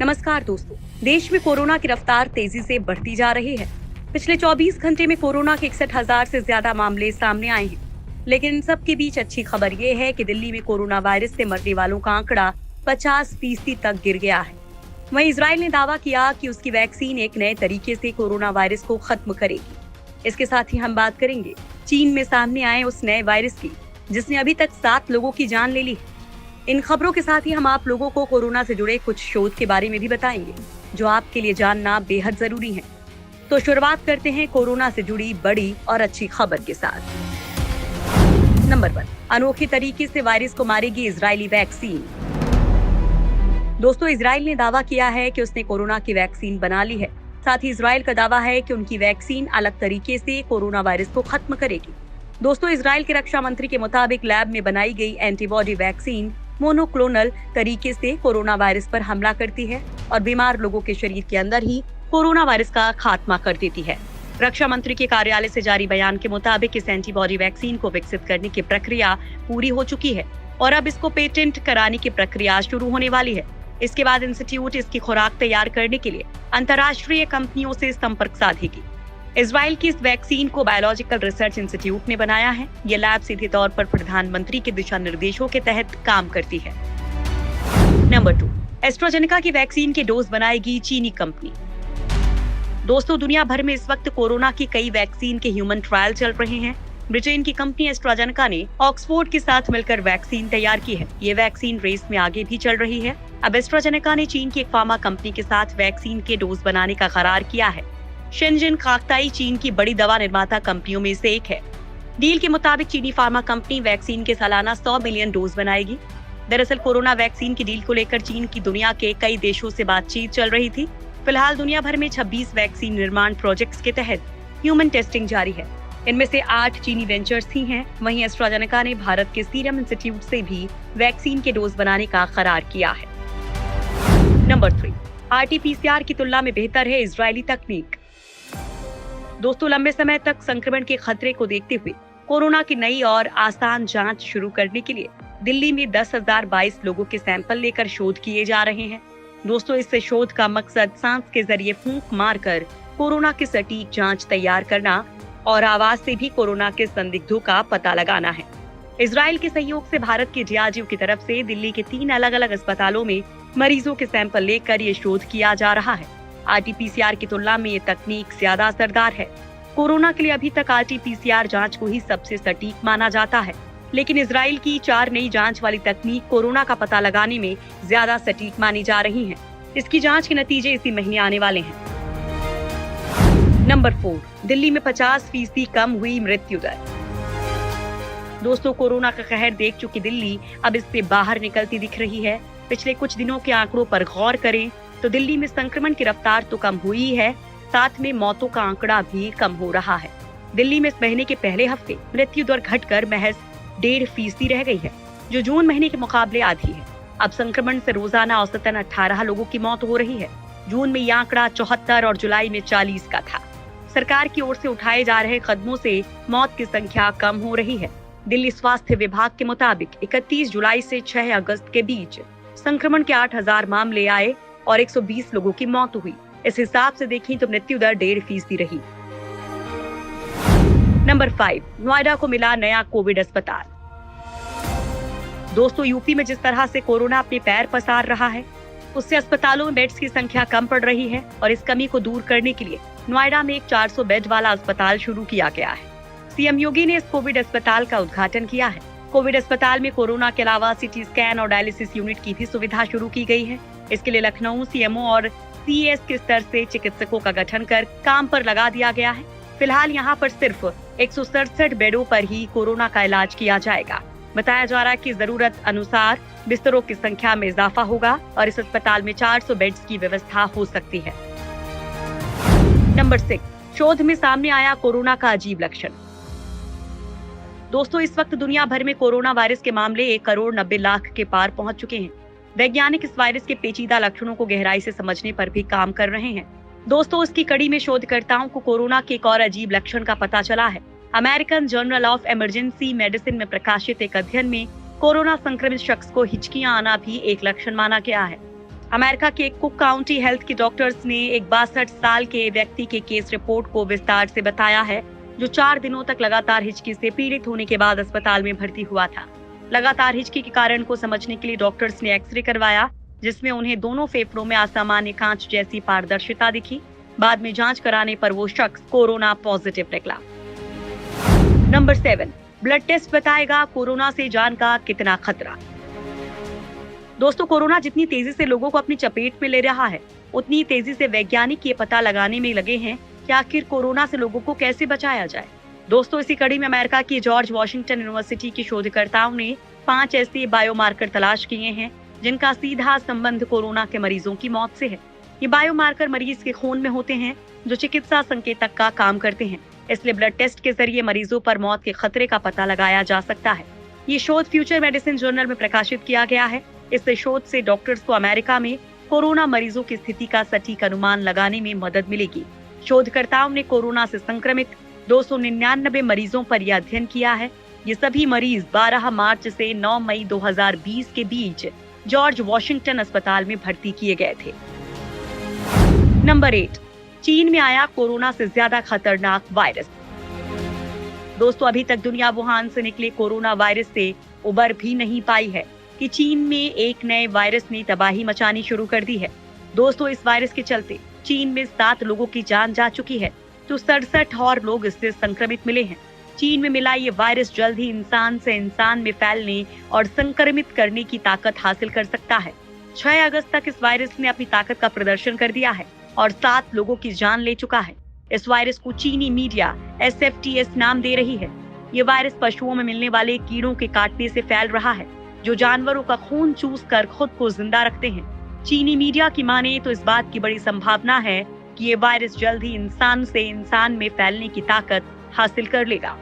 नमस्कार दोस्तों। देश में कोरोना की रफ्तार तेजी से बढ़ती जा रही है। पिछले 24 घंटे में कोरोना के 61,000 से ज्यादा मामले सामने आए हैं। लेकिन इन सब के बीच अच्छी खबर ये है कि दिल्ली में कोरोना वायरस से मरने वालों का आंकड़ा 50% तक गिर गया है। वहीं इजराइल ने दावा किया कि उसकी वैक्सीन एक नए तरीके से कोरोना वायरस को खत्म करेगी। इसके साथ ही हम बात करेंगे चीन में सामने आए उस नए वायरस की जिसने अभी तक 7 लोगों की जान ले ली है। इन खबरों के साथ ही हम आप लोगों को कोरोना से जुड़े कुछ शोध के बारे में भी बताएंगे जो आपके लिए जानना बेहद जरूरी है। तो शुरुआत करते हैं कोरोना से जुड़ी बड़ी और अच्छी खबर के साथ। नंबर 1, अनोखे तरीके से वायरस को मारेगी इजरायली वैक्सीन। दोस्तों, इजराइल ने दावा किया है कि उसने कोरोना की वैक्सीन बना ली है। साथ ही इजराइल का दावा है कि उनकी वैक्सीन अलग तरीके से कोरोना वायरस को खत्म करेगी। दोस्तों, इजराइल के रक्षा मंत्री के मुताबिक लैब में बनाई गई एंटीबॉडी वैक्सीन मोनोक्लोनल तरीके से कोरोना वायरस पर हमला करती है और बीमार लोगों के शरीर के अंदर ही कोरोना वायरस का खात्मा कर देती है। रक्षा मंत्री के कार्यालय से जारी बयान के मुताबिक इस एंटीबॉडी वैक्सीन को विकसित करने की प्रक्रिया पूरी हो चुकी है और अब इसको पेटेंट कराने की प्रक्रिया शुरू होने वाली है। इसके बाद इंस्टीट्यूट इसकी खुराक तैयार करने के लिए अंतर्राष्ट्रीय कंपनियों से संपर्क साधेगी। इजराइल की इस वैक्सीन को बायोलॉजिकल रिसर्च इंस्टीट्यूट ने बनाया है। ये लैब सीधे तौर पर प्रधानमंत्री के दिशा निर्देशों के तहत काम करती है। नंबर 2, एस्ट्राजेनेका की वैक्सीन के डोज बनाएगी चीनी कंपनी। दोस्तों, दुनिया भर में इस वक्त कोरोना की कई वैक्सीन के ह्यूमन ट्रायल चल रहे हैं। ब्रिटेन की कंपनी एस्ट्राजेनेका ने ऑक्सफोर्ड के साथ मिलकर वैक्सीन तैयार की है। ये वैक्सीन रेस में आगे भी चल रही है। अब एस्ट्राजेनेका ने चीन की एक फार्मा कंपनी के साथ वैक्सीन के डोज बनाने का करार किया है। शेनजिन काकताई चीन की बड़ी दवा निर्माता कंपनियों में से एक है। डील के मुताबिक चीनी फार्मा कंपनी वैक्सीन के सालाना 100 मिलियन डोज बनाएगी। दरअसल कोरोना वैक्सीन की डील को लेकर चीन की दुनिया के कई देशों से बातचीत चल रही थी। फिलहाल दुनिया भर में 26 वैक्सीन निर्माण प्रोजेक्ट्स के तहत ह्यूमन टेस्टिंग जारी है। इनमें से 8 चीनी वेंचर्स ही हैं। वहीं एस्ट्राजेनेका ने भारत के सीरम इंस्टीट्यूट से भी वैक्सीन के डोज बनाने का करार किया है। नंबर 3, RT-PCR की तुलना में बेहतर है इजरायली तकनीक। दोस्तों, लंबे समय तक संक्रमण के खतरे को देखते हुए कोरोना की नई और आसान जांच शुरू करने के लिए दिल्ली में 10,022 लोगों के सैंपल लेकर शोध किए जा रहे हैं। दोस्तों, इस शोध का मकसद सांस के जरिए फूंक मारकर कोरोना की सटीक जांच तैयार करना और आवाज से भी कोरोना के संदिग्धों का पता लगाना है। इजराइल के सहयोग से भारत के डीआरडीओ की तरफ से दिल्ली के 3 अलग अलग अस्पतालों में मरीजों के सैंपल लेकर ये शोध किया जा रहा है। RT-PCR की तुलना में ये तकनीक ज्यादा असरदार है। कोरोना के लिए अभी तक RT-PCR जांच को ही सबसे सटीक माना जाता है, लेकिन इजराइल की 4 नई जांच वाली तकनीक कोरोना का पता लगाने में ज्यादा सटीक मानी जा रही है। इसकी जांच के नतीजे इसी महीने आने वाले हैं। नंबर 4, दिल्ली में 50% कम हुई मृत्यु दर। दोस्तों, कोरोना का कहर देख चुकी दिल्ली अब इससे बाहर निकलती दिख रही है। पिछले कुछ दिनों के आंकड़ों पर गौर करें तो दिल्ली में संक्रमण की रफ्तार तो कम हुई है, साथ में मौतों का आंकड़ा भी कम हो रहा है। दिल्ली में इस महीने के पहले हफ्ते मृत्यु दर घटकर महज 1.5% रह गई है, जो जून महीने के मुकाबले आधी है। अब संक्रमण से रोजाना औसतन 18 लोगों की मौत हो रही है। जून में यह आंकड़ा 74 और जुलाई में 40 का था। सरकार की ओर से उठाए जा रहे कदमों से मौत की संख्या कम हो रही है। दिल्ली स्वास्थ्य विभाग के मुताबिक 31 जुलाई से 6 अगस्त के बीच संक्रमण के 8,000 मामले आए और 120 लोगों की मौत हुई। इस हिसाब से देखें तो मृत्यु दर 1.5% रही। नंबर 5, नोएडा को मिला नया कोविड अस्पताल। दोस्तों, यूपी में जिस तरह से कोरोना अपने पैर पसार रहा है, उससे अस्पतालों में बेड्स की संख्या कम पड़ रही है और इस कमी को दूर करने के लिए नोएडा में एक 400 बेड वाला अस्पताल शुरू किया गया है। सीएम योगी ने इस कोविड अस्पताल का उद्घाटन किया है। कोविड अस्पताल में कोरोना के अलावा सीटी स्कैन और डायलिसिस यूनिट की भी सुविधा शुरू की गई है। इसके लिए लखनऊ सीएमओ और सीएस के स्तर से चिकित्सकों का गठन कर काम पर लगा दिया गया है। फिलहाल यहाँ पर सिर्फ 167 बेडों पर ही कोरोना का इलाज किया जाएगा। बताया जा रहा है कि जरूरत अनुसार बिस्तरों की संख्या में इजाफा होगा और इस अस्पताल में 400 बेड्स की व्यवस्था हो सकती है। नंबर 6, शोध में सामने आया कोरोना का अजीब लक्षण। दोस्तों, इस वक्त दुनिया भर में कोरोना वायरस के मामले 1,90,00,000 के पार पहुंच चुके हैं। वैज्ञानिक इस वायरस के पेचीदा लक्षणों को गहराई से समझने पर भी काम कर रहे हैं। दोस्तों, उसकी कड़ी में शोधकर्ताओं को कोरोना के एक और अजीब लक्षण का पता चला है। American journal of emergency medicine में प्रकाशित एक अध्ययन में कोरोना संक्रमित शख्स को हिचकियां आना भी एक लक्षण माना गया है। अमेरिका के कुक काउंटी हेल्थ के डॉक्टर्स ने एक 62 साल के व्यक्ति के केस रिपोर्ट को विस्तार से बताया है, जो 4 दिनों तक लगातार हिचकी से पीड़ित होने के बाद अस्पताल में भर्ती हुआ था। लगातार हिचकी के कारण को समझने के लिए डॉक्टर्स ने एक्सरे करवाया, जिसमें उन्हें दोनों फेफड़ों में असामान्य कांच जैसी पारदर्शिता दिखी। बाद में जांच कराने पर वो शख्स कोरोना पॉजिटिव निकला। नंबर 7, ब्लड टेस्ट बताएगा कोरोना से जान का कितना खतरा। दोस्तों, कोरोना जितनी तेजी से लोगों को अपनी चपेट में ले रहा है, उतनी तेजी से वैज्ञानिक ये पता लगाने में लगे हैं कि आखिर कोरोना से लोगों को कैसे बचाया जाए। दोस्तों, इसी कड़ी में अमेरिका की जॉर्ज वॉशिंगटन यूनिवर्सिटी के शोधकर्ताओं ने 5 ऐसे बायोमार्कर तलाश किए हैं जिनका सीधा संबंध कोरोना के मरीजों की मौत से है। ये बायोमार्कर मरीज के खून में होते हैं, जो चिकित्सा संकेतक का काम करते हैं। इसलिए ब्लड टेस्ट के जरिए मरीजों पर मौत के खतरे का पता लगाया जा सकता है। ये शोध फ्यूचर मेडिसिन जर्नल में प्रकाशित किया गया है। इस शोध से डॉक्टर्स को अमेरिका में कोरोना मरीजों की स्थिति का सटीक अनुमान लगाने में मदद मिलेगी। शोधकर्ताओं ने कोरोना से संक्रमित 299 मरीजों पर यह अध्ययन किया है। ये सभी मरीज 12 मार्च से 9 मई 2020 के बीच जॉर्ज वॉशिंगटन अस्पताल में भर्ती किए गए थे। नंबर 8, चीन में आया कोरोना से ज्यादा खतरनाक वायरस। दोस्तों, अभी तक दुनिया वुहान से निकले कोरोना वायरस से उबर भी नहीं पाई है कि चीन में एक नए वायरस ने तबाही मचानी शुरू कर दी है। दोस्तों, इस वायरस के चलते चीन में 7 लोगों की जान जा चुकी है, तो 67 और लोग इससे संक्रमित मिले हैं। चीन में मिला ये वायरस जल्द ही इंसान से इंसान में फैलने और संक्रमित करने की ताकत हासिल कर सकता है। 6 अगस्त तक इस वायरस ने अपनी ताकत का प्रदर्शन कर दिया है और 7 लोगों की जान ले चुका है। इस वायरस को चीनी मीडिया SFTS नाम दे रही है। ये वायरस पशुओं में मिलने वाले कीड़ों के काटने से फैल रहा है, जो जानवरों का खून चूस कर खुद को जिंदा रखते हैं। चीनी मीडिया की माने तो इस बात की बड़ी संभावना है कि ये वायरस जल्द ही इंसान से इंसान में फैलने की ताकत हासिल कर लेगा।